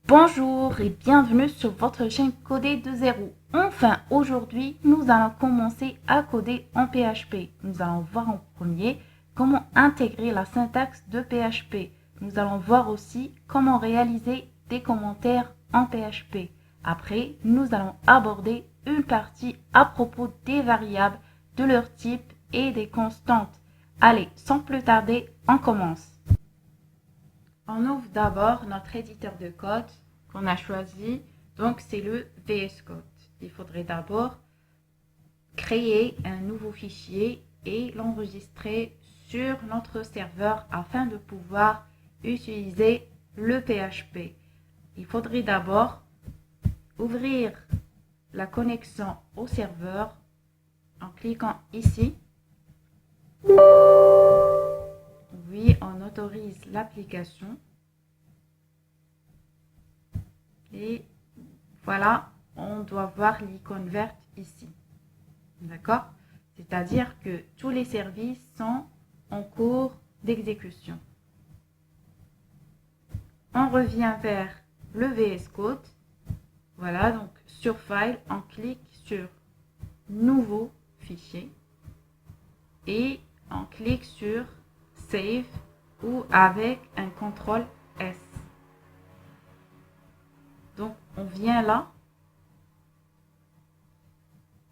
Bonjour et bienvenue sur votre chaîne Coder de zéro. Enfin, aujourd'hui, nous allons commencer à coder en PHP. Nous allons voir en premier comment intégrer la syntaxe de PHP. Nous allons voir aussi comment réaliser des commentaires en PHP. Après, nous allons aborder une partie à propos des variables, de leur type et des constantes. Allez, sans plus tarder, on commence. On ouvre d'abord notre éditeur de code qu'on a choisi. Donc, c'est le VS Code. Il faudrait d'abord créer un nouveau fichier et l'enregistrer sur notre serveur afin de pouvoir utiliser le PHP. Il faudrait d'abord ouvrir la connexion au serveur en cliquant ici. Oui, on autorise l'application. Et voilà, on doit voir l'icône verte ici. D'accord? C'est-à-dire que tous les services sont en cours d'exécution. On revient vers le VS Code. Voilà, donc sur File, on clique sur Nouveau fichier et on clique sur Save ou avec un CTRL S. Donc, on vient là.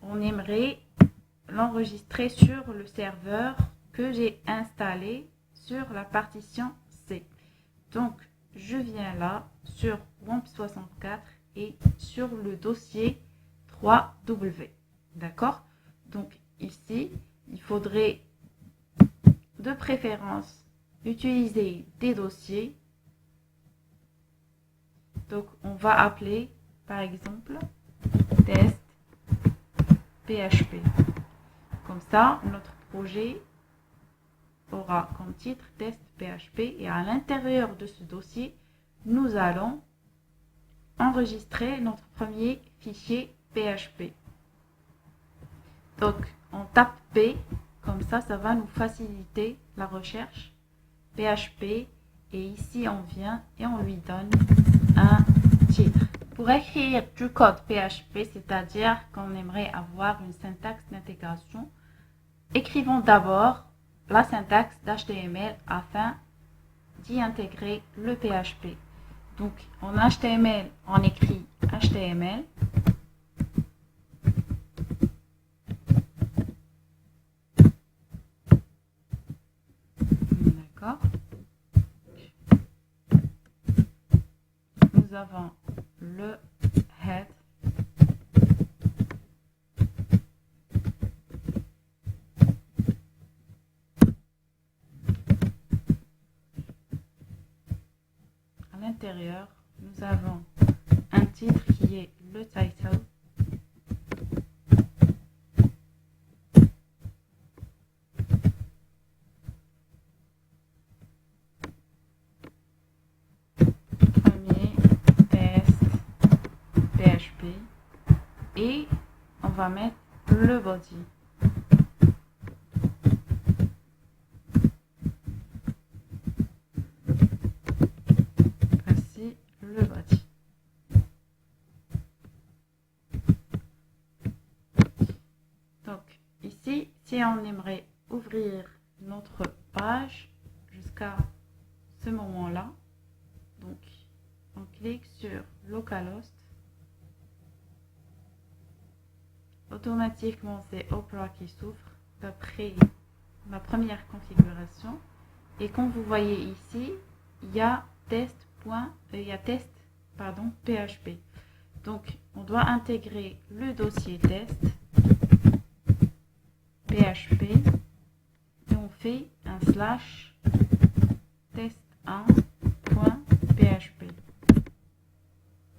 On aimerait l'enregistrer sur le serveur que j'ai installé sur la partition C. Donc, je viens là sur WAMP64 et sur le dossier 3W. D'accord? Donc, ici, il faudrait de préférence utiliser des dossiers. Donc, on va appeler, par exemple, test PHP. Comme ça, notre projet aura comme titre test PHP et à l'intérieur de ce dossier, nous allons enregistrer notre premier fichier PHP. Donc, on tape P, comme ça va nous faciliter la recherche PHP et ici on vient et on lui donne un titre. Pour écrire du code PHP, c'est-à-dire qu'on aimerait avoir une syntaxe d'intégration, écrivons d'abord la syntaxe d'HTML afin d'y intégrer le PHP. Donc, en HTML, on écrit HTML. D'accord. Nous avons le head. À l'intérieur, nous avons un titre qui est le title. Premier test PHP. Et on va mettre le body. Voici le body. Donc ici, si on aimerait ouvrir notre page jusqu'à ce moment-là, donc on clique sur localhost. Automatiquement, c'est Opera qui s'ouvre d'après la première configuration. Et comme vous voyez ici, il y a test.php. Donc, on doit intégrer le dossier test PHP et on fait un slash test1.php.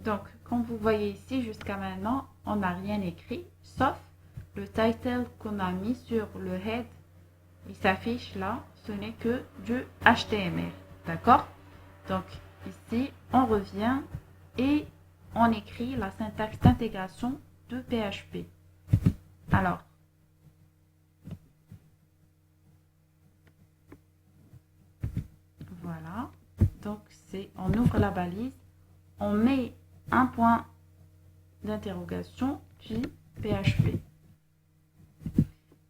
Donc, comme vous voyez ici, jusqu'à maintenant, on n'a rien écrit, sauf le title qu'on a mis sur le head. Il s'affiche là, ce n'est que du HTML. D'accord? Donc, ici, on revient et on écrit la syntaxe d'intégration de PHP. Alors, voilà. Donc, on ouvre la balise. on met un point d'interrogation puis PHP.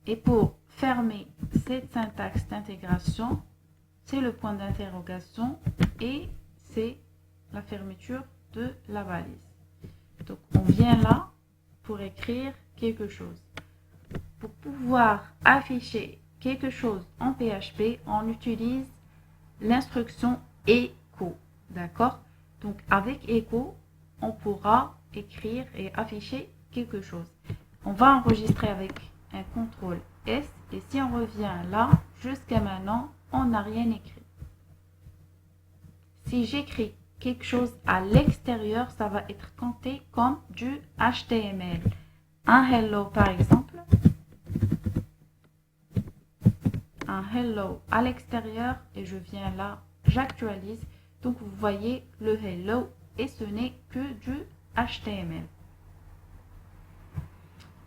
Et pour fermer cette syntaxe d'intégration, c'est le point d'interrogation et c'est la fermeture de la balise. Donc on vient là pour écrire quelque chose. Pour pouvoir afficher quelque chose en PHP, on utilise l'instruction echo, d'accord? Donc avec echo, on pourra écrire et afficher quelque chose. On va enregistrer avec un CTRL S et si on revient là, jusqu'à maintenant, on n'a rien écrit. Si j'écris quelque chose à l'extérieur, ça va être compté comme du HTML. Un hello par exemple. Un hello à l'extérieur et je viens là, j'actualise. Donc vous voyez le hello et ce n'est que du HTML.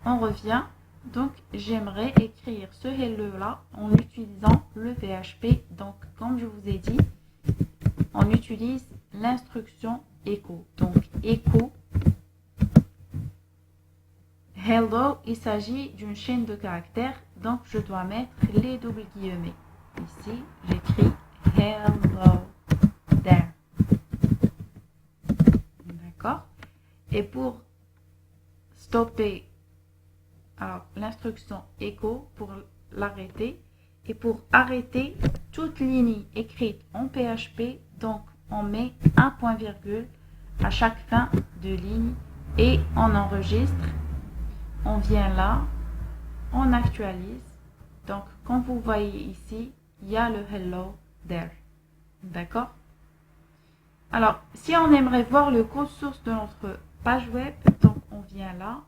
On revient. Donc j'aimerais écrire ce hello là en utilisant le PHP. Donc comme je vous ai dit, on utilise l'instruction echo. Donc echo hello, il s'agit d'une chaîne de caractères. Donc je dois mettre les doubles guillemets. Ici, j'écris hello there. D'accord? Et pour stopper alors l'instruction echo, pour l'arrêter, et pour arrêter toute ligne écrite en PHP, donc on met un point virgule à chaque fin de ligne et on enregistre. On vient là, on actualise. Donc comme vous voyez ici, il y a le hello there. D'accord? Alors si on aimerait voir le code source de notre page web, donc on vient là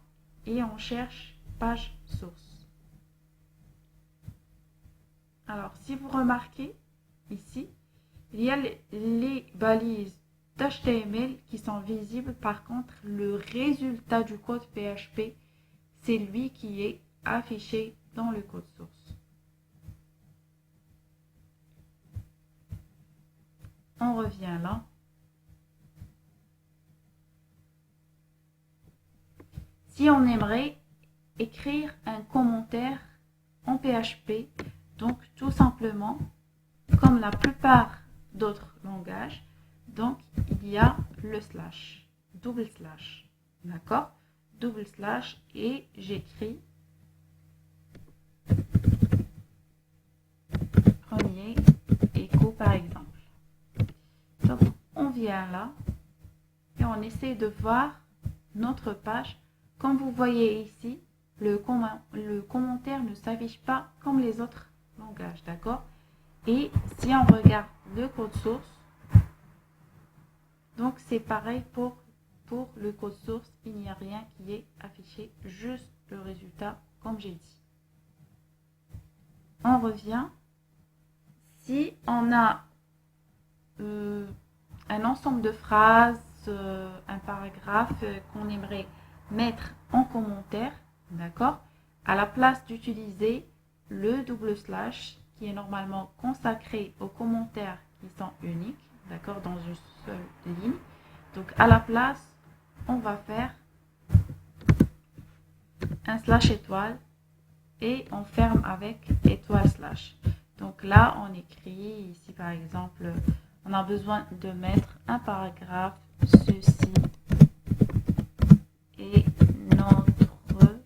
et on cherche page source. Alors si vous remarquez ici, il y a les balises d'HTML qui sont visibles. Par contre, le résultat du code PHP, c'est lui qui est affiché dans le code source. On revient là. Si on aimerait écrire un commentaire en PHP, donc tout simplement, comme la plupart d'autres langages, donc il y a le slash, double slash, d'accord? Double slash et j'écris premier écho par exemple. Donc on vient là et on essaie de voir notre page. Comme vous voyez ici, le commentaire ne s'affiche pas comme les autres langages, d'accord? Et si on regarde le code source, donc c'est pareil pour le code source, il n'y a rien qui est affiché, juste le résultat comme j'ai dit. On revient. Si on a un ensemble de phrases, un paragraphe qu'on aimerait mettre en commentaire, d'accord, à la place d'utiliser le double slash qui est normalement consacré aux commentaires qui sont uniques, d'accord, dans une seule ligne. Donc à la place, on va faire un slash étoile et on ferme avec étoile slash. Donc là, on écrit ici par exemple, on a besoin de mettre un paragraphe, ceci est notre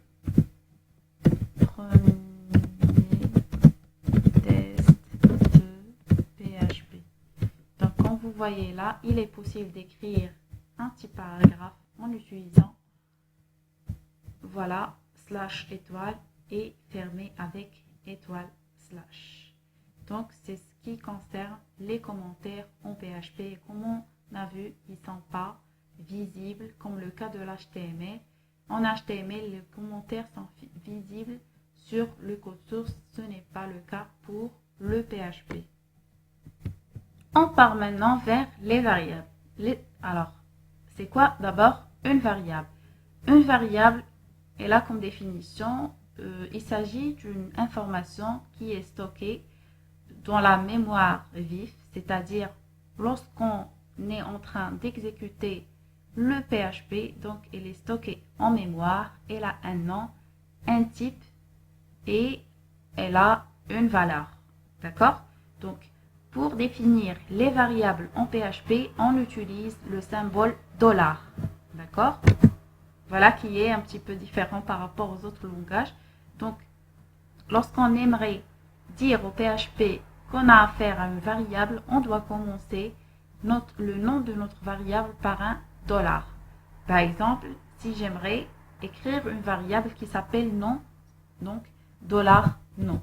premier test de PHP. Donc comme vous voyez là, il est possible d'écrire un petit paragraphe en utilisant voilà slash étoile et fermer avec étoile slash. Donc c'est ce qui concerne les commentaires en PHP. Comme on a vu, ils ne sont pas visibles comme le cas de l'HTML. En HTML, les commentaires sont visibles sur le code source. Ce n'est pas le cas pour le PHP. On part maintenant vers les variables. Alors, c'est quoi d'abord une variable? Une variable est là comme définition. Il s'agit d'une information qui est stockée dans la mémoire vive, c'est-à-dire lorsqu'on est en train d'exécuter le PHP, donc il est stocké en mémoire, elle a un nom, un type et elle a une valeur. D'accord? Donc, pour définir les variables en PHP, on utilise le symbole $. D'accord? Voilà qui est un petit peu différent par rapport aux autres langages. Donc, lorsqu'on aimerait dire au PHP qu'on a affaire à une variable, on doit commencer le nom de notre variable par un $. Par exemple, si j'aimerais écrire une variable qui s'appelle nom, donc $nom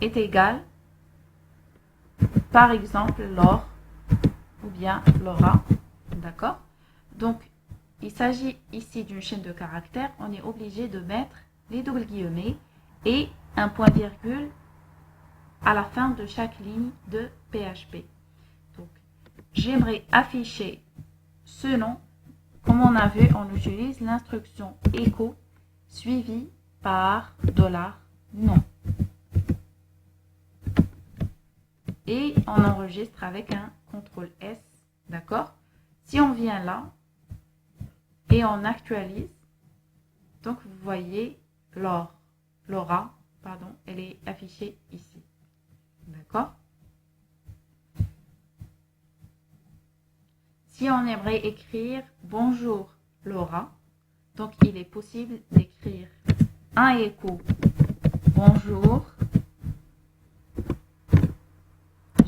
est égal, par exemple, Laure ou bien Laura. D'accord? Donc, il s'agit ici d'une chaîne de caractères. On est obligé de mettre les doubles guillemets et un point virgule à la fin de chaque ligne de PHP. Donc, j'aimerais afficher ce nom. Comme on a vu, on utilise l'instruction echo suivie par $nom. Et on enregistre avec un CTRL S. D'accord? Si on vient là et on actualise, donc vous voyez Laura, pardon, elle est affichée ici. D'accord? Si on aimerait écrire bonjour Laura, donc il est possible d'écrire un écho bonjour.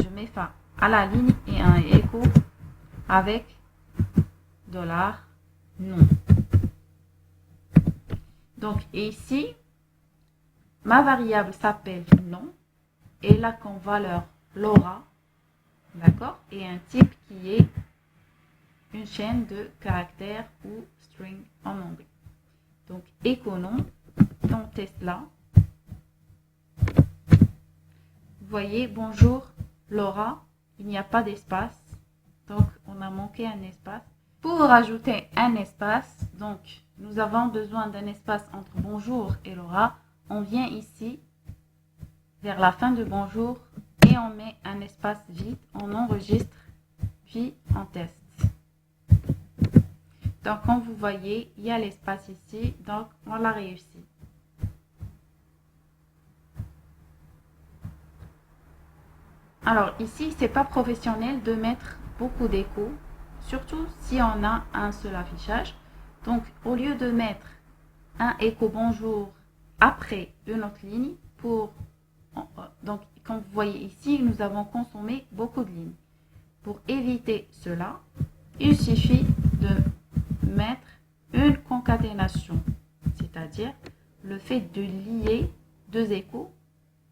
Je mets fin à la ligne et un écho avec $nom. Donc ici, ma variable s'appelle nom et là comme valeur Laura, d'accord, et un type qui est une chaîne de caractères ou string en anglais. Donc écho nom, on teste là. Vous voyez bonjour Laura, il n'y a pas d'espace, donc on a manqué un espace. Pour rajouter un espace, donc nous avons besoin d'un espace entre bonjour et Laura. On vient ici vers la fin de bonjour et on met un espace vide, on enregistre puis on teste. Donc comme vous voyez, il y a l'espace ici, donc on l'a réussi. Alors ici, c'est pas professionnel de mettre beaucoup d'échos, surtout si on a un seul affichage. Donc au lieu de mettre un écho bonjour après une autre ligne, donc comme vous voyez ici, nous avons consommé beaucoup de lignes. Pour éviter cela, il suffit de mettre une concaténation, c'est-à-dire le fait de lier deux échos,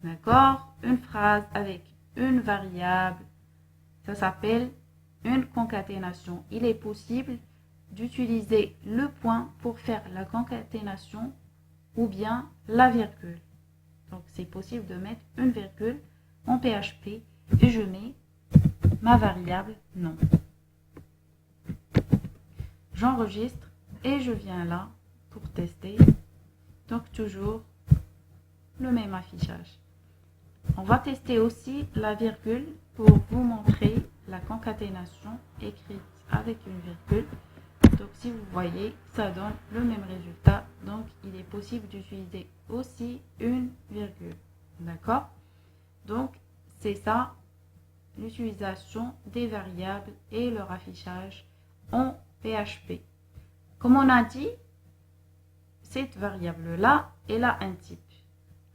d'accord, une phrase avec une variable, ça s'appelle une concaténation. Il est possible d'utiliser le point pour faire la concaténation ou bien la virgule. Donc c'est possible de mettre une virgule en PHP et je mets ma variable nom. J'enregistre et je viens là pour tester. Donc toujours le même affichage. On va tester aussi la virgule pour vous montrer la concaténation écrite avec une virgule. Donc si vous voyez, ça donne le même résultat. Donc il est possible d'utiliser aussi une virgule. D'accord? Donc c'est ça l'utilisation des variables et leur affichage en PHP. Comme on a dit, cette variable-là, elle a un type.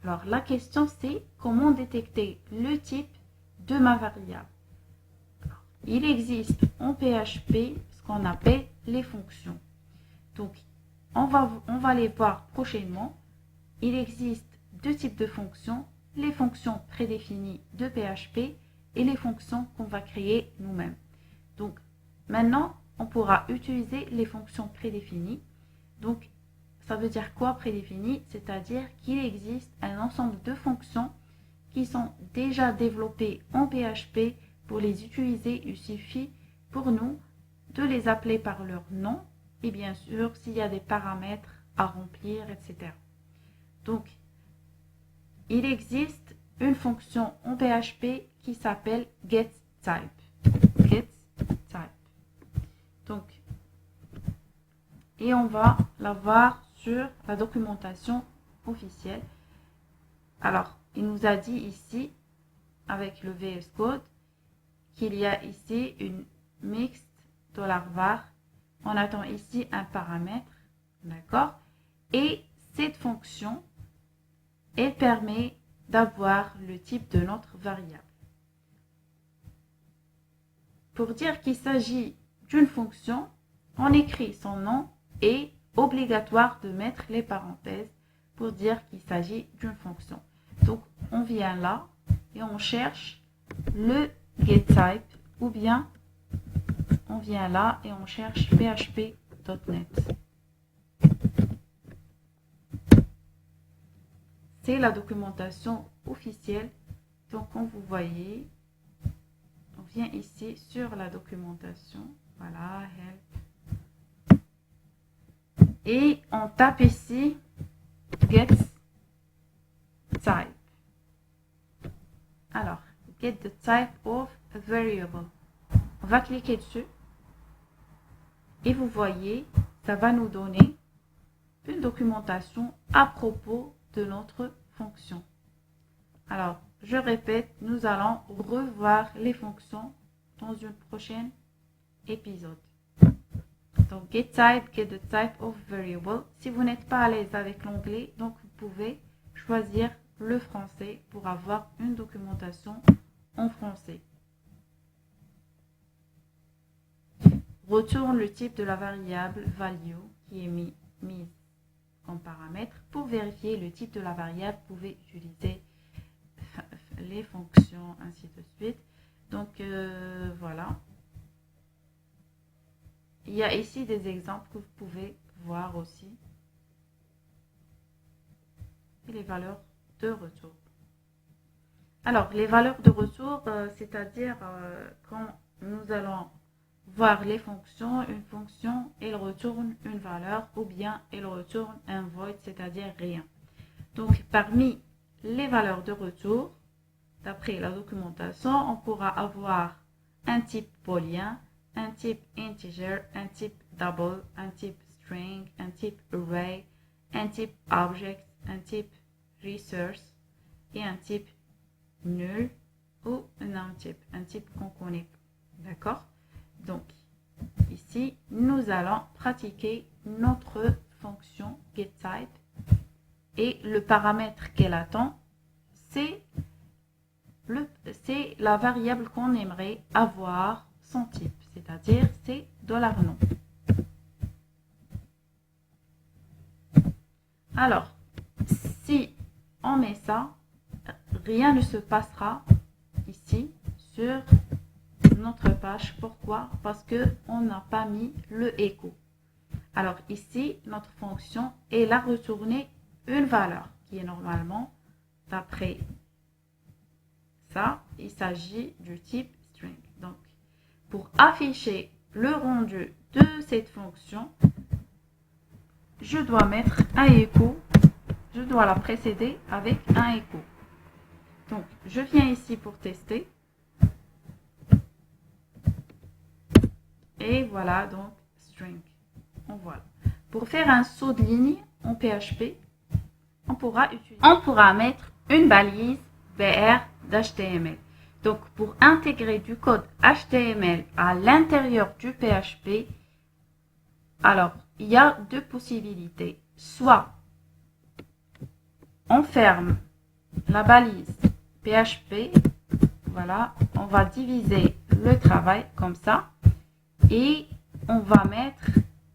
Alors la question c'est comment détecter le type de ma variable. Alors, il existe en PHP ce qu'on appelle les fonctions. Donc on va les voir prochainement. Il existe deux types de fonctions, les fonctions prédéfinies de PHP et les fonctions qu'on va créer nous-mêmes. Donc maintenant on pourra utiliser les fonctions prédéfinies. Donc ça veut dire quoi prédéfini? C'est-à-dire qu'il existe un ensemble de fonctions qui sont déjà développées en PHP. Pour les utiliser, il suffit pour nous de les appeler par leur nom et bien sûr s'il y a des paramètres à remplir, etc. Donc, il existe une fonction en PHP qui s'appelle getType. Donc, et on va la voir sur la documentation officielle. Alors, il nous a dit ici, avec le VS Code, qu'il y a ici une mixed $var. On attend ici un paramètre, d'accord? Et cette fonction, elle permet d'avoir le type de notre variable. Pour dire qu'il s'agit d'une fonction, on écrit son nom et obligatoire de mettre les parenthèses pour dire qu'il s'agit d'une fonction. Donc, on vient là et on cherche le getType ou bien on vient là et on cherche php.net. C'est la documentation officielle. Donc, comme vous voyez, on vient ici sur la documentation. Voilà, help. Et on tape ici getType. Alors, get the type of a variable. On va cliquer dessus. Et vous voyez, ça va nous donner une documentation à propos de notre fonction. Alors, je répète, nous allons revoir les fonctions dans une prochaine épisode. Donc, getType, get the type of variable. Si vous n'êtes pas à l'aise avec l'anglais, donc vous pouvez choisir le français pour avoir une documentation en français. Retourne le type de la variable value qui est mise comme paramètre. Pour vérifier le type de la variable, vous pouvez utiliser les fonctions, ainsi de suite. Donc, voilà. Il y a ici des exemples que vous pouvez voir aussi. Et les valeurs de retour. Alors, les valeurs de retour, c'est-à-dire quand nous allons voir les fonctions, une fonction, elle retourne une valeur ou bien elle retourne un void, c'est-à-dire rien. Donc, parmi les valeurs de retour, d'après la documentation, on pourra avoir un type booléen, un type integer, un type double, un type string, un type array, un type object, un type resource et un type nul ou un type qu'on connaît. D'accord? Donc, ici, nous allons pratiquer notre fonction getType et le paramètre qu'elle attend, c'est la variable qu'on aimerait avoir son type, c'est-à-dire c'est $nom. Alors, si on met ça, rien ne se passera ici sur notre page. Pourquoi? Parce qu'on n'a pas mis le écho. Alors ici, notre fonction, elle a retourné une valeur qui est normalement, d'après ça, il s'agit du type string. Donc, pour afficher le rendu de cette fonction, je dois mettre un écho. Je dois la précéder avec un écho. Donc, je viens ici pour tester. Et voilà, donc, string. On voit. Pour faire un saut de ligne en PHP, on pourra mettre une balise BR d'HTML. Donc, pour intégrer du code HTML à l'intérieur du PHP, alors, il y a deux possibilités. Soit on ferme la balise PHP, voilà, on va diviser le travail comme ça et on va mettre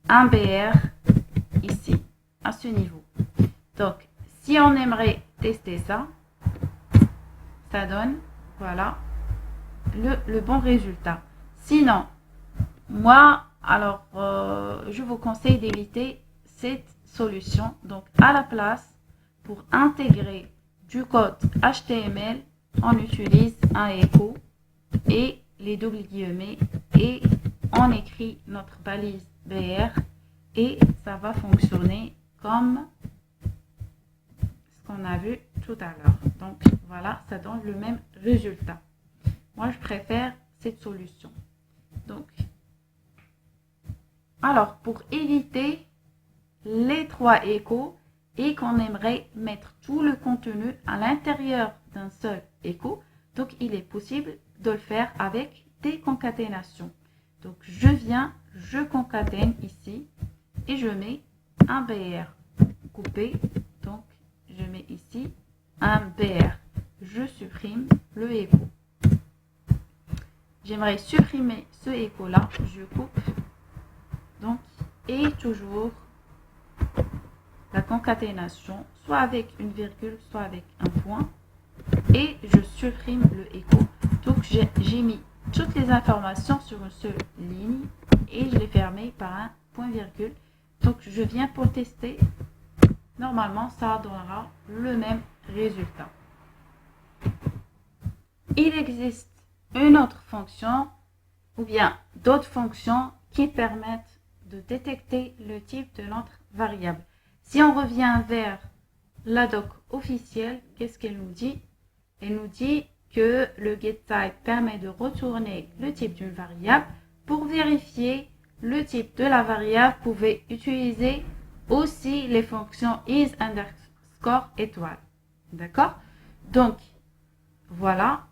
un BR ici, à ce niveau. Donc, si on aimerait tester ça, ça donne, voilà, le bon résultat. Sinon, moi, alors, je vous conseille d'éviter cette solution. Donc, à la place, pour intégrer du code HTML, on utilise un écho et les doubles guillemets et on écrit notre balise BR et ça va fonctionner comme ce qu'on a vu tout à l'heure. Donc, voilà, ça donne le même résultat. Moi, je préfère cette solution. Donc, Alors, pour éviter les 3 échos et qu'on aimerait mettre tout le contenu à l'intérieur d'un seul écho, donc il est possible de le faire avec des concaténations. Donc, je concatène ici et je mets un BR coupé. Donc, je mets ici un BR. Je supprime le écho. J'aimerais supprimer ce écho-là. Je coupe. Donc, et toujours la concaténation, soit avec une virgule, soit avec un point. Et je supprime le écho. Donc, j'ai mis toutes les informations sur une seule ligne et je l'ai fermé par un point-virgule. Donc, je viens pour tester. Normalement, ça donnera le même résultat. Il existe une autre fonction ou bien d'autres fonctions qui permettent de détecter le type de notre variable. Si on revient vers la doc officielle, qu'est-ce qu'elle nous dit? Elle nous dit que le getType permet de retourner le type d'une variable. Pour vérifier le type de la variable, vous pouvez utiliser aussi les fonctions is underscore étoile. D'accord? Donc, voilà.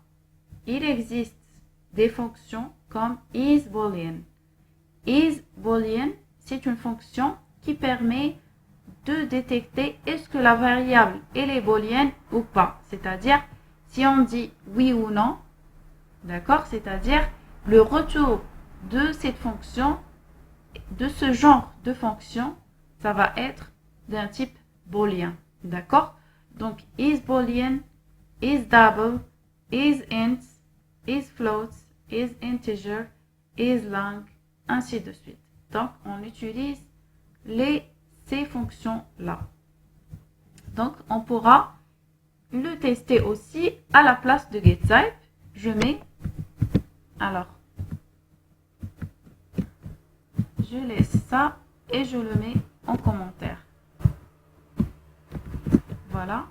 Il existe des fonctions comme isBoolean. IsBoolean, c'est une fonction qui permet de détecter est-ce que la variable elle est booléenne ou pas. C'est-à-dire, si on dit oui ou non, d'accord? C'est-à-dire, le retour de cette fonction, de ce genre de fonction, ça va être d'un type booléen. D'accord? Donc, isBoolean, isDouble, isInt, isFloat, isInteger, isLong, ainsi de suite. Donc, on utilise ces fonctions-là. Donc, on pourra le tester aussi à la place de getType. Je mets, alors, je laisse ça et je le mets en commentaire. Voilà.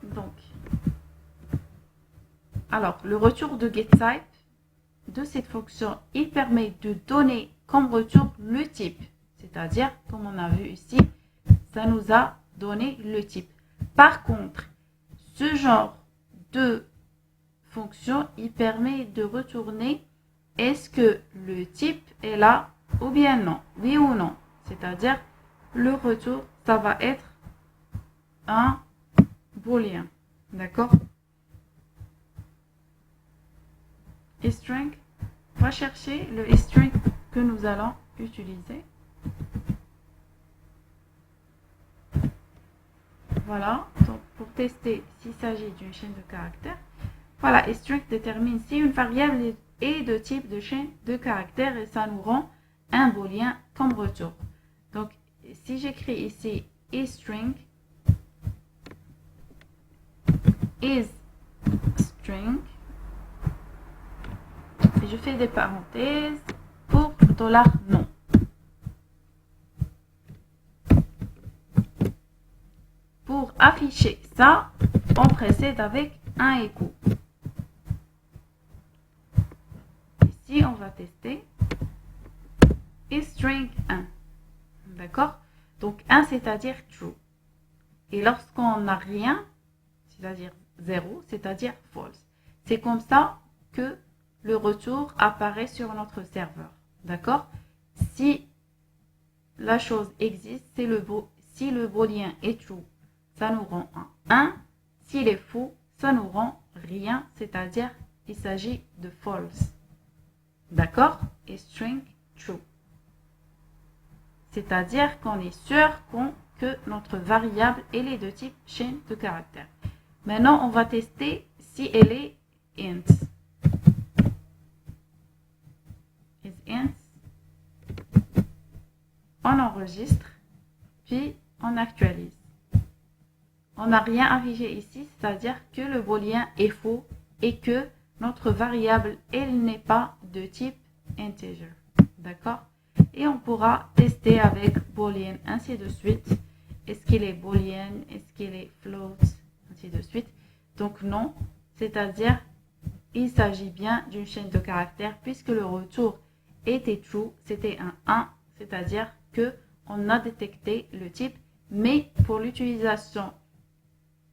Donc, alors, le retour de getType de cette fonction, il permet de donner comme retour le type. C'est-à-dire, comme on a vu ici, ça nous a donné le type. Par contre, ce genre de fonction, il permet de retourner est-ce que le type est là ou bien non, oui ou non. C'est-à-dire, le retour, ça va être un booléen. D'accord? string, on va chercher le string que nous allons utiliser. Voilà, donc pour tester s'il s'agit d'une chaîne de caractères. Voilà, string détermine si une variable est de type de chaîne de caractères et ça nous rend un booléen comme retour. Donc, si j'écris ici string, isString, et je fais des parenthèses pour $non. Pour afficher ça, on précède avec un écho. Ici, on va tester string 1. D'accord? Donc 1, c'est-à-dire true. Et lorsqu'on n'a rien, c'est-à-dire 0, c'est-à-dire false. C'est comme ça que le retour apparaît sur notre serveur. D'accord? Si la chose existe, si le booléen est true, ça nous rend un 1. S'il est faux, ça nous rend rien, c'est-à-dire il s'agit de false. D'accord? Et string true. C'est-à-dire qu'on est sûr que notre variable elle est de type chaîne de caractères. Maintenant, on va tester si elle est int. Int. On enregistre, puis on actualise. On n'a rien affiché ici, c'est-à-dire que le booléen est faux et que notre variable, elle n'est pas de type integer. D'accord? Et on pourra tester avec boolean, ainsi de suite. Est-ce qu'il est boolean? Est-ce qu'il est float? Ainsi de suite. Donc non, c'est-à-dire il s'agit bien d'une chaîne de caractères puisque le retour était true, c'était un 1, c'est-à-dire que on a détecté le type, mais pour l'utilisation,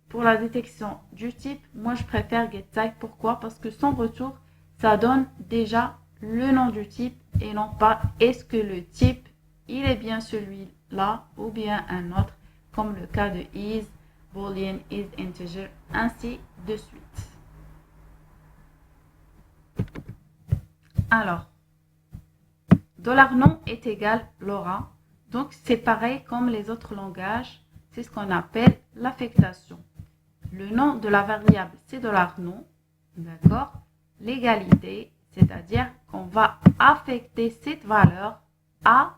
pour la détection du type, moi je préfère getType. Pourquoi? Parce que sans retour, ça donne déjà le nom du type et non pas est-ce que le type, il est bien celui-là ou bien un autre, comme le cas de is, boolean, is integer, ainsi de suite. Alors, $non est égal Laura. Donc, c'est pareil comme les autres langages. C'est ce qu'on appelle l'affectation. Le nom de la variable, c'est $non. D'accord? L'égalité, c'est-à-dire qu'on va affecter cette valeur à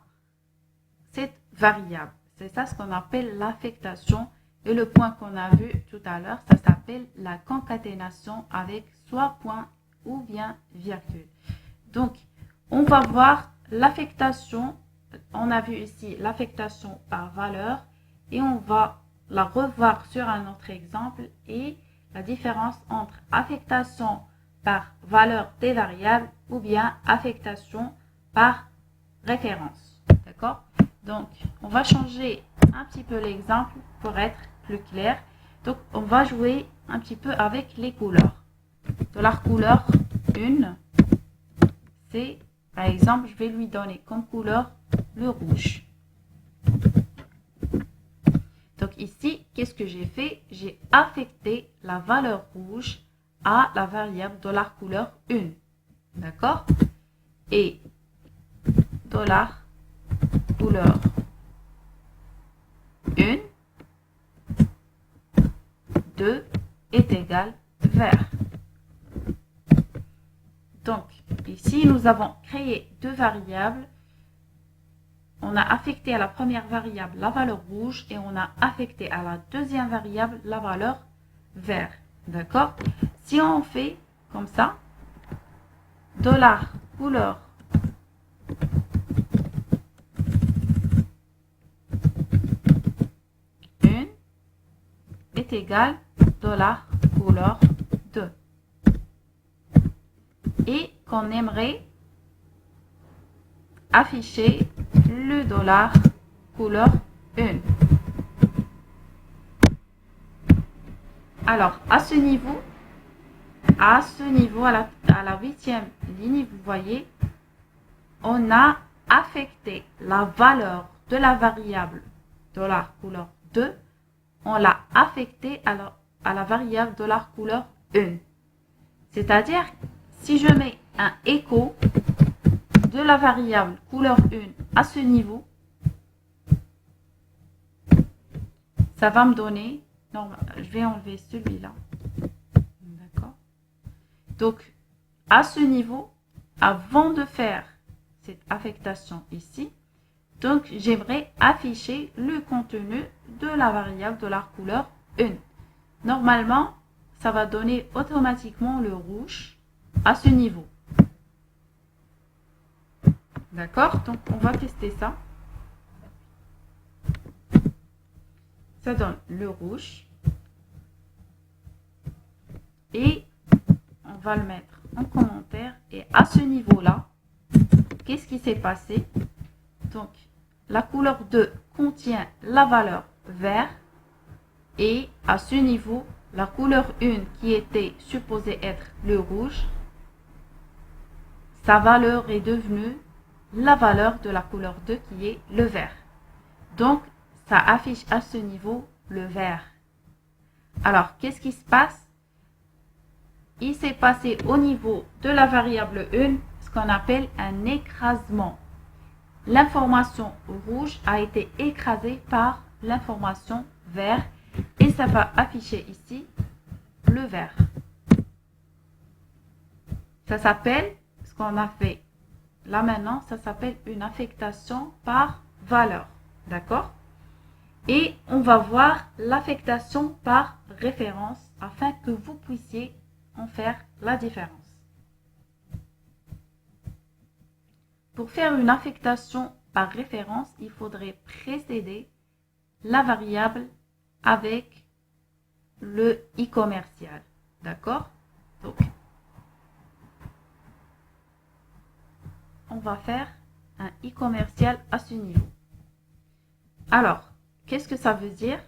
cette variable. C'est ça ce qu'on appelle l'affectation. Et le point qu'on a vu tout à l'heure, ça s'appelle la concaténation avec soit point ou bien virgule. Donc, on va voir l'affectation. On a vu ici l'affectation par valeur et on va la revoir sur un autre exemple et la différence entre affectation par valeur des variables ou bien affectation par référence. D'accord? Donc, on va changer un petit peu l'exemple pour être plus clair. Donc, on va jouer un petit peu avec les couleurs. De la couleur 1, c'est, par exemple, je vais lui donner comme couleur le rouge. Donc ici, qu'est-ce que j'ai fait? J'ai affecté la valeur rouge à la variable $couleur 1. D'accord? Et $couleur 1, 2 est égal vert. Donc, ici, nous avons créé deux variables. On a affecté à la première variable la valeur rouge et on a affecté à la deuxième variable la valeur vert. D'accord? Si on fait comme ça, $couleur 1 est égal $couleur 2. Et qu'on aimerait afficher le $couleur 1. Alors, à ce niveau, à la 8e ligne, vous voyez, on a affecté la valeur de la variable $couleur 2, on l'a affecté à la variable $couleur 1. C'est-à-dire, si je mets un écho de la variable couleur 1 à ce niveau, ça va me donner, non, je vais enlever celui-là. D'accord? Donc, à ce niveau, avant de faire cette affectation ici, donc j'aimerais afficher le contenu de la variable $couleur 1. Normalement, ça va donner automatiquement le rouge à ce niveau. D'accord? Donc, on va tester ça. Ça donne le rouge. Et on va le mettre en commentaire. Et à ce niveau-là, qu'est-ce qui s'est passé? Donc, la couleur 2 contient la valeur vert. Et à ce niveau, la couleur 1 qui était supposée être le rouge, sa valeur est devenue la valeur de la couleur 2 qui est le vert. Donc, ça affiche à ce niveau le vert. Alors, qu'est-ce qui se passe? Il s'est passé au niveau de la variable 1 ce qu'on appelle un écrasement. L'information rouge a été écrasée par l'information vert et ça va afficher ici le vert. Ça s'appelle, ce qu'on a fait là maintenant, ça s'appelle une affectation par valeur. D'accord? Et on va voir l'affectation par référence afin que vous puissiez en faire la différence. Pour faire une affectation par référence, il faudrait précéder la variable avec le i commercial. D'accord? Donc, on va faire un i commercial à ce niveau. Alors, qu'est-ce que ça veut dire?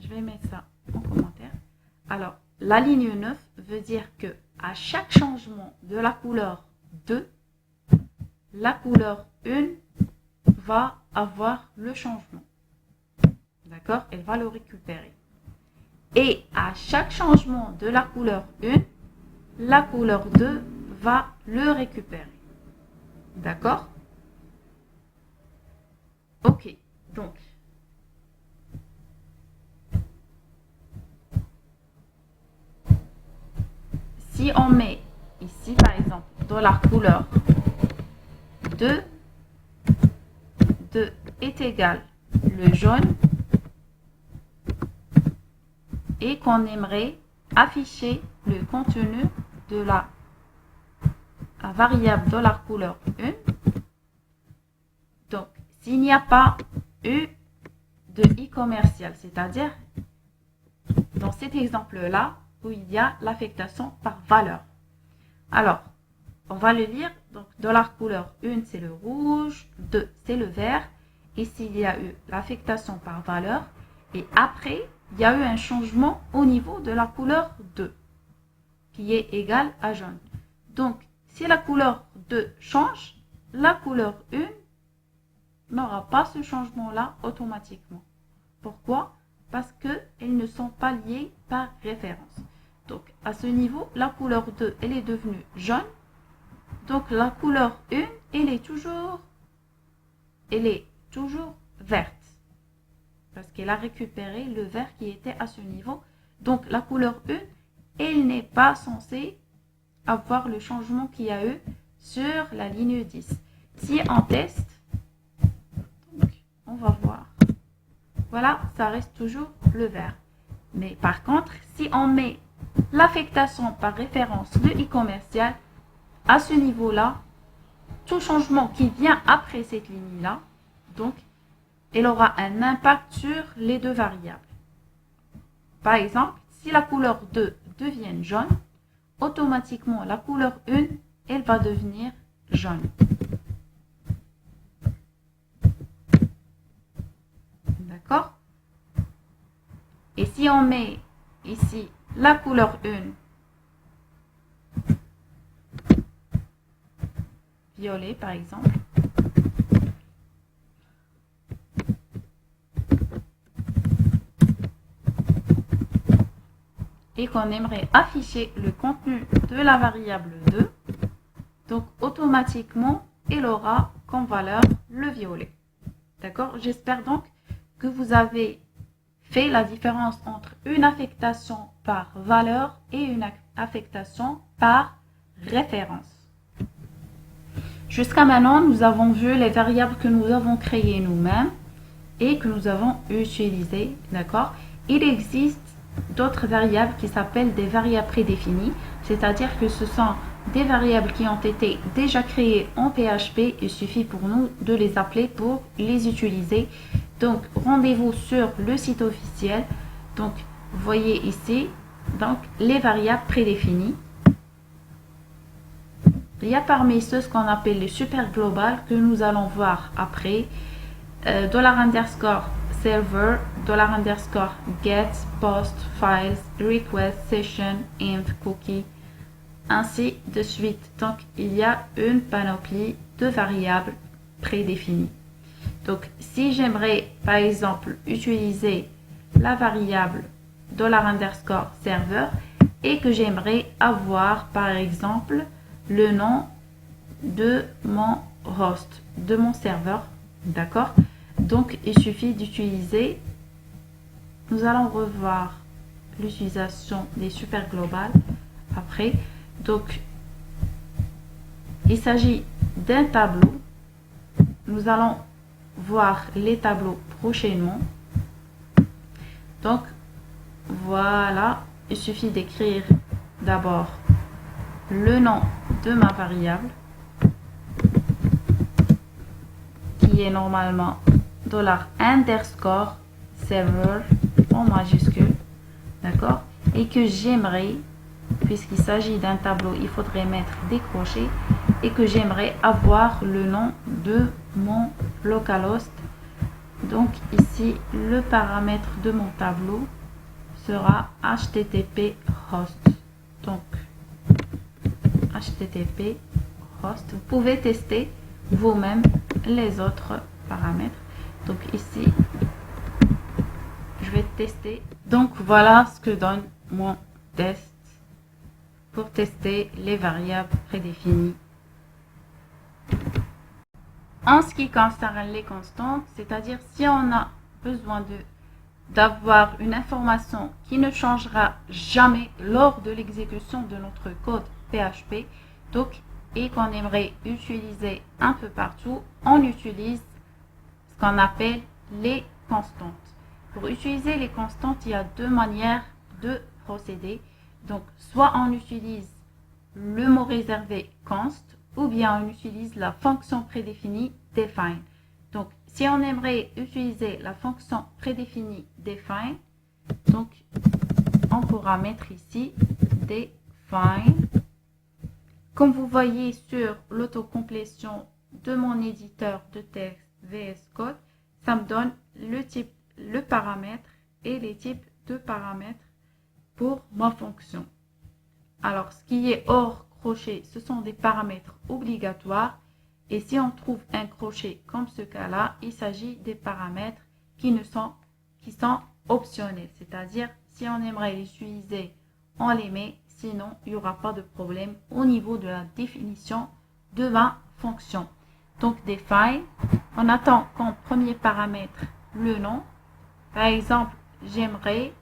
Je vais mettre ça en commentaire. Alors, la ligne 9 veut dire que à chaque changement de la couleur 2, la couleur 1 va avoir le changement. D'accord? Elle va le récupérer. Et à chaque changement de la couleur 1, la couleur 2 va le récupérer. D'accord? Ok, donc si on met ici par exemple dans la couleur 2 est égal le jaune et qu'on aimerait afficher le contenu de la variable de la couleur 1. Donc, s'il n'y a pas eu de i commercial, c'est-à-dire dans cet exemple-là où il y a l'affectation par valeur. Alors, on va le lire. Donc, dollar couleur 1, c'est le rouge, 2, c'est le vert. Et s'il y a eu l'affectation par valeur, et après, il y a eu un changement au niveau de la couleur 2, qui est égal à jaune. Donc, si la couleur 2 change, la couleur 1 n'aura pas ce changement-là automatiquement. Pourquoi? Parce qu'elles ne sont pas liées par référence. Donc, à ce niveau, la couleur 2, elle est devenue jaune. Donc, la couleur 1, elle est toujours verte. Parce qu'elle a récupéré le vert qui était à ce niveau. Donc, la couleur 1, elle n'est pas censée avoir le changement qu'il y a eu sur la ligne 10. Si on teste, donc, on va voir. Voilà, ça reste toujours le vert. Mais par contre, si on met l'affectation par référence de i commercial, à ce niveau-là, tout changement qui vient après cette ligne-là, donc, elle aura un impact sur les deux variables. Par exemple, si la couleur 2 devient jaune, automatiquement la couleur 1, elle va devenir jaune. D'accord? Et si on met ici la couleur 1 violet par exemple, et qu'on aimerait afficher le contenu de la variable 2, donc automatiquement, elle aura comme valeur le violet. D'accord? J'espère donc que vous avez fait la différence entre une affectation par valeur et une affectation par référence. Jusqu'à maintenant, nous avons vu les variables que nous avons créées nous-mêmes et que nous avons utilisées. D'accord? Il existe d'autres variables qui s'appellent des variables prédéfinies, c'est-à-dire que ce sont des variables qui ont été déjà créées en PHP. Il suffit pour nous de les appeler pour les utiliser. Donc, rendez-vous sur le site officiel. Donc, vous voyez ici donc, les variables prédéfinies. Il y a parmi ceux ce qu'on appelle les super globales que nous allons voir après. $_ server, $_ get, post, files, request, session, and cookie, ainsi de suite. Donc, il y a une panoplie de variables prédéfinies. Donc, si j'aimerais, par exemple, utiliser la variable $_ server et que j'aimerais avoir, par exemple, le nom de mon host, de mon serveur, d'accord? Donc, il suffit d'utiliser, nous allons revoir l'utilisation des super globales après. Donc, il s'agit d'un tableau. Nous allons voir les tableaux prochainement. Donc, voilà, il suffit d'écrire d'abord le nom de ma variable qui est normalement $_ server en majuscule, d'accord, et que j'aimerais puisqu'il s'agit d'un tableau, il faudrait mettre des crochets et que j'aimerais avoir le nom de mon localhost. Donc ici, le paramètre de mon tableau sera http host. Donc http host. Vous pouvez tester vous-même les autres paramètres. Donc ici, je vais tester. Donc voilà ce que donne mon test pour tester les variables prédéfinies. En ce qui concerne les constantes, c'est-à-dire si on a besoin d'avoir une information qui ne changera jamais lors de l'exécution de notre code PHP, donc, et qu'on aimerait utiliser un peu partout, on utilise ce qu'on appelle les constantes. Pour utiliser les constantes, il y a deux manières de procéder. Donc, soit on utilise le mot réservé const, ou bien on utilise la fonction prédéfinie define. Donc, si on aimerait utiliser la fonction prédéfinie define, donc on pourra mettre ici define. Comme vous voyez sur l'autocomplétion de mon éditeur de texte VS Code, ça me donne le type, le paramètre et les types de paramètres pour ma fonction. Alors, ce qui est hors crochet, ce sont des paramètres obligatoires. Et si on trouve un crochet comme ce cas-là, il s'agit des paramètres qui sont optionnels. C'est-à-dire, si on aimerait les utiliser, on les met. Sinon, il n'y aura pas de problème au niveau de la définition de ma fonction. Donc, define, on attend comme premier paramètre le nom. Par exemple, j'aimerais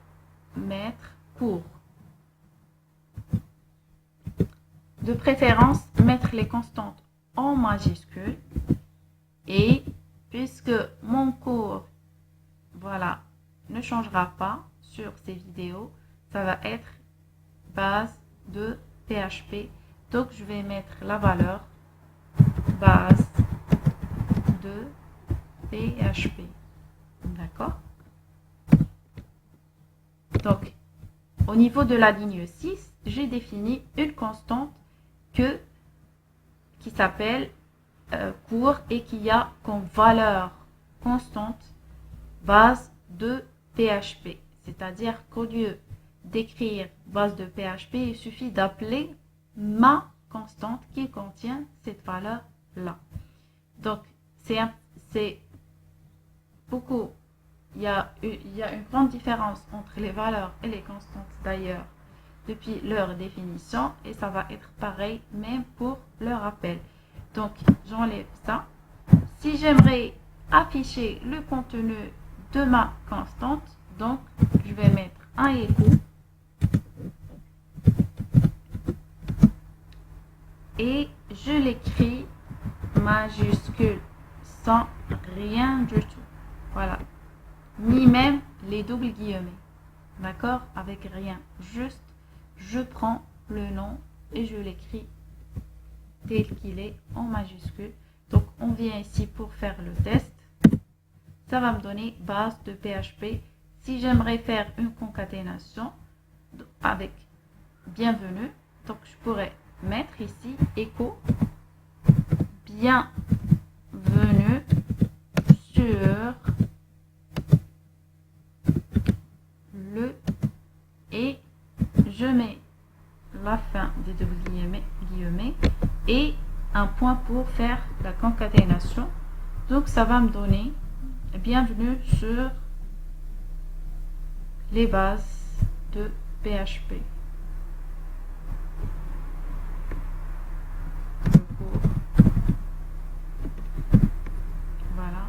mettre cours. De préférence, mettre les constantes en majuscule. Et puisque mon cours, voilà, ne changera pas sur ces vidéos, ça va être base de PHP. Donc, je vais mettre la valeur base de PHP. D'accord? Donc, au niveau de la ligne 6, j'ai défini une constante qui s'appelle cours et qui a comme valeur constante base de PHP. C'est-à-dire qu'au lieu d'écrire base de PHP, il suffit d'appeler ma constante qui contient cette valeur-là. Donc, c'est beaucoup. Il y a une grande différence entre les valeurs et les constantes d'ailleurs depuis leur définition et ça va être pareil même pour leur appel. Donc, j'enlève ça. Si j'aimerais afficher le contenu de ma constante, donc je vais mettre un écho et je l'écris majuscule sans rien du tout. Voilà. Ni même les doubles guillemets. D'accord? Avec rien. Juste, je prends le nom et je l'écris tel qu'il est en majuscule. Donc, on vient ici pour faire le test. Ça va me donner base de PHP. Si j'aimerais faire une concaténation avec bienvenue, donc je pourrais mettre ici écho bienvenue sur le et je mets la fin des doubles guillemets et un point pour faire la concaténation. Donc ça va me donner bienvenue sur les bases de PHP. Voilà,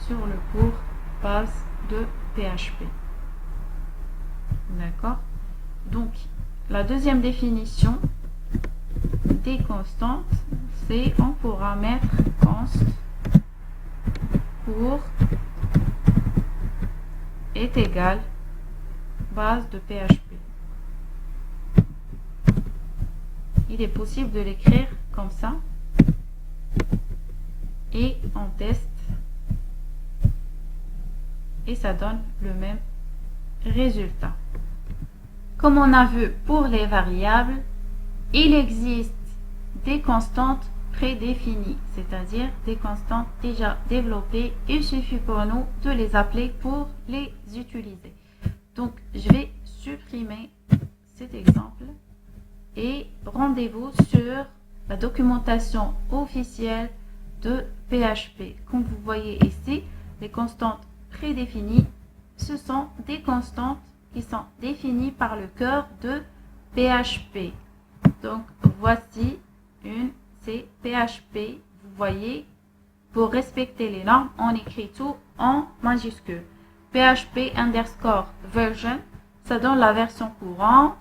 sur le cours base de PHP. D'accord? Donc, la deuxième définition des constantes, c'est on pourra mettre const cours est égal base de PHP. Il est possible de l'écrire comme ça et on teste et ça donne le même résultat. comme on a vu pour les variables, il existe des constantes prédéfinies, c'est-à-dire des constantes déjà développées. Il suffit pour nous de les appeler pour les utiliser. Donc, je vais supprimer cet exemple et rendez-vous sur la documentation officielle de PHP. Comme vous voyez ici, les constantes prédéfinies, ce sont des constantes qui sont définies par le cœur de PHP. Donc, voici une, c'est PHP. Vous voyez, pour respecter les normes, on écrit tout en majuscule. PHP underscore version, ça donne la version courante.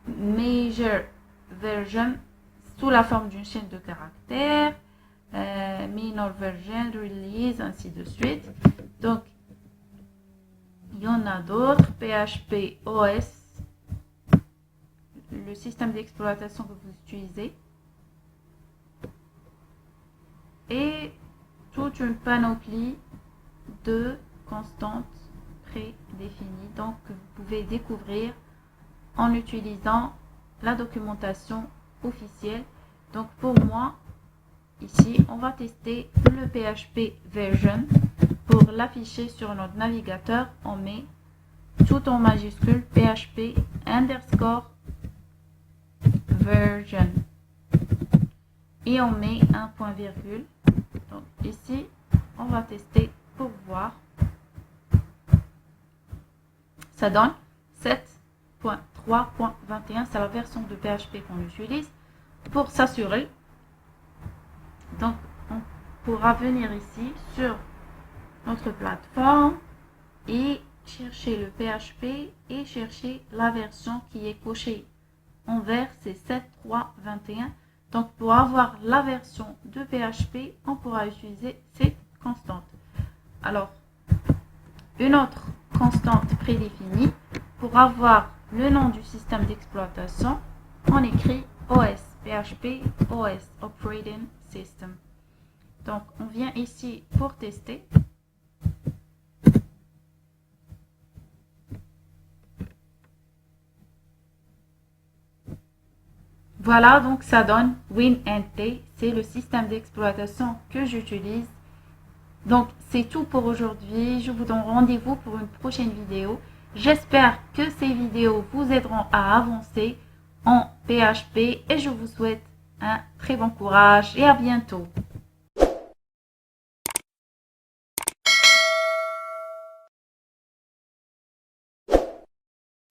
Major version, sous la forme d'une chaîne de caractères. Minor version, release, ainsi de suite. Donc, il y en a d'autres. PHP OS, le système d'exploitation que vous utilisez. Et toute une panoplie de constantes prédéfinies. Donc, que vous pouvez découvrir en utilisant la documentation officielle. Donc, pour moi, ici, on va tester le PHP version. Pour l'afficher sur notre navigateur, on met tout en majuscule PHP underscore version. Et on met un point virgule. Donc ici, on va tester pour voir. Ça donne 7.3.21. C'est la version de PHP qu'on utilise pour s'assurer. Donc, on pourra venir ici sur notre plateforme et chercher le PHP et chercher la version qui est cochée en vert, c'est 7.3.21. Donc, pour avoir la version de PHP, on pourra utiliser cette constante. Alors, une autre constante prédéfinie, pour avoir le nom du système d'exploitation, on écrit OS, PHP OS, Operating System. Donc, on vient ici pour tester. Voilà, donc ça donne WinNT, c'est le système d'exploitation que j'utilise. Donc, c'est tout pour aujourd'hui. Je vous donne rendez-vous pour une prochaine vidéo. J'espère que ces vidéos vous aideront à avancer en PHP et je vous souhaite un très bon courage et à bientôt.